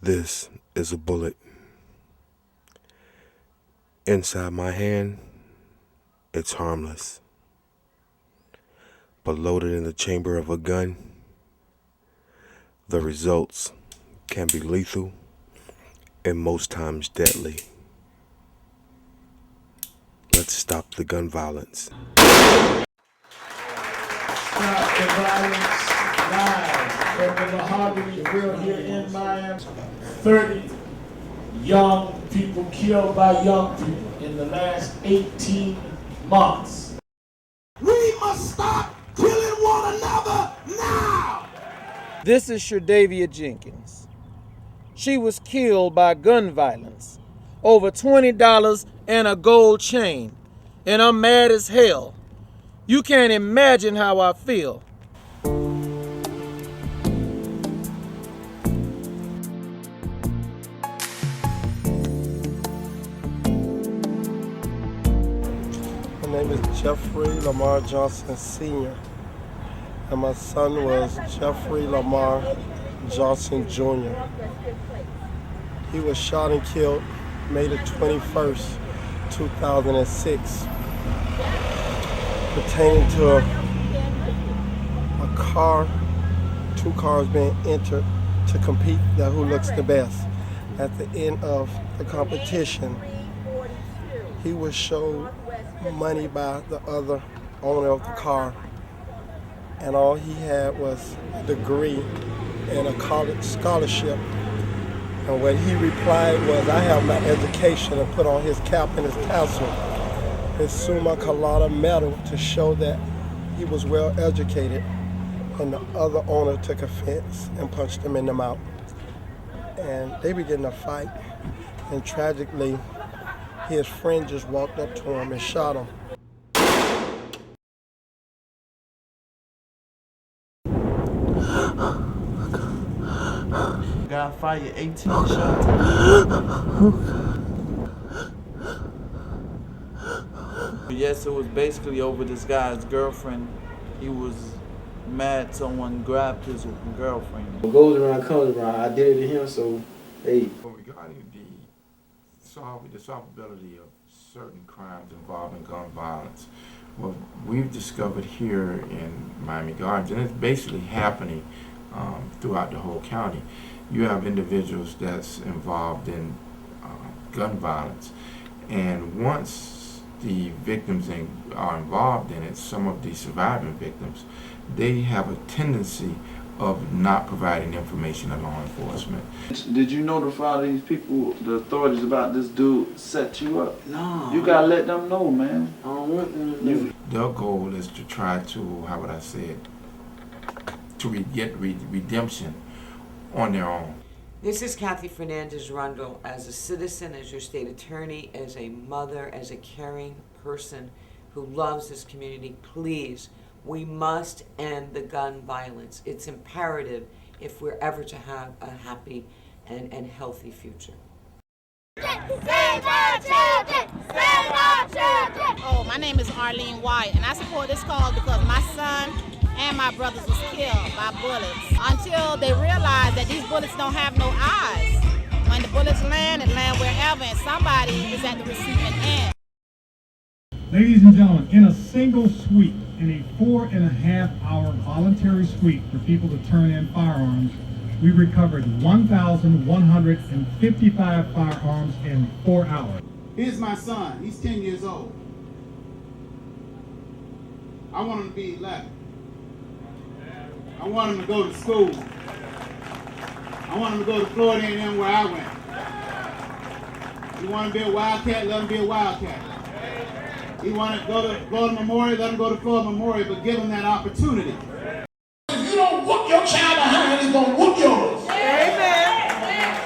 This is a bullet. Inside my hand, it's harmless. But loaded in the chamber of a gun, the results can be lethal and most times deadly. Let's stop the gun violence. Stop the violence live from the Mahogany Grill here in Miami. 30 young people killed by young people in the last 18 months. We must stop killing one another now! This is Sherdavia Jenkins. She was killed by gun violence, over $20 and a gold chain, and I'm mad as hell. You can't imagine how I feel. My name is Jeffrey Lamar Johnson Sr., and my son was Jeffrey Lamar Johnson Jr. He was shot and killed May the 21st, 2006, pertaining to a car, two cars being entered to compete that who looks the best. At the end of the competition, he was showed money by the other owner of the car, and all he had was a degree and a college scholarship. And what he replied was, "I have my education," and put on his cap and his tassel, his summa cum laude medal to show that he was well educated. And the other owner took offense and punched him in the mouth. And they began to fight, and tragically, his friend just walked up to him and shot him. Guy fired 18 shots. Yes, it was basically over this guy's girlfriend. He was mad someone grabbed his girlfriend. What goes around comes around. I did it to him, so hey. Regarding the solvability of certain crimes involving gun violence, what we've discovered here in Miami Gardens, and it's basically happening throughout the whole county, you have individuals that's involved in gun violence, and once the victims are involved in it, some of the surviving victims, they have a tendency of not providing information to law enforcement. Did you notify these people, the authorities, about this dude set you up? No. You gotta let them know, man. I don't want them to know. Their goal is to try to, how would I say it, to get redemption on their own. This is Kathy Fernandez-Rundle. As a citizen, as your state attorney, as a mother, as a caring person who loves this community, please, we must end the gun violence. It's imperative if we're ever to have a happy and healthy future. Save our children! Save our children! Oh, my name is Arlene White, and I support this cause because my son and my brothers was killed by bullets until they realized that these bullets don't have no eyes. When the bullets land, it land wherever, and somebody is at the receiving end. Ladies and gentlemen, in a single sweep, in a 4.5-hour voluntary sweep for people to turn in firearms, we recovered 1,155 firearms in 4 hours. Here's my son. He's 10 years old. I want him to be 11. I want him to go to school. I want him to go to Florida A&M where I went. You want to be a Wildcat, let him be a Wildcat. You want to go to Florida Memorial, let him go to Florida Memorial, but give him that opportunity. If you don't whoop your child behind, he's going to whoop yours. Amen.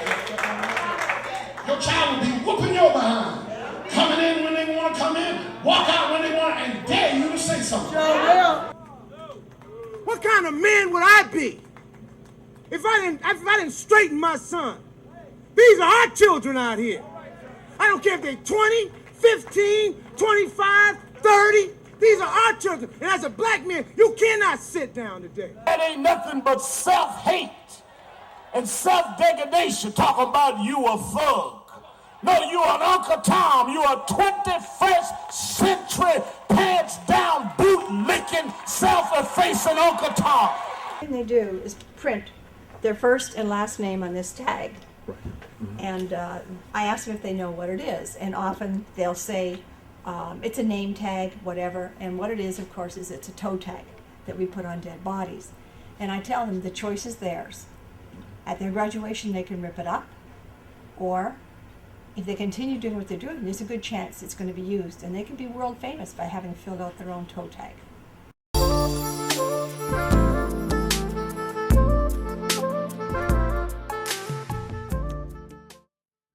Your child will be whooping your behind. Coming in when they want to come in, walk out when they want, and dare you to say something. What kind of man would I be if I didn't straighten my son? These are our children out here. I don't care if they're 20, 15, 25, 30. These are our children. And as a black man, you cannot sit down today. That ain't nothing but self-hate. and self-degradation, talking about you a thug. No, you are an Uncle Tom. You are 21st century, pants down, boot licking, self-effacing Uncle Tom. The thing they do is print their first and last name on this tag. And I ask them if they know what it is, and often they'll say it's a name tag, whatever, and what it is, of course, is it's a toe tag that we put on dead bodies. And I tell them the choice is theirs. At their graduation, they can rip it up, or if they continue doing what they're doing, there's a good chance it's going to be used, and they can be world famous by having filled out their own toe tag.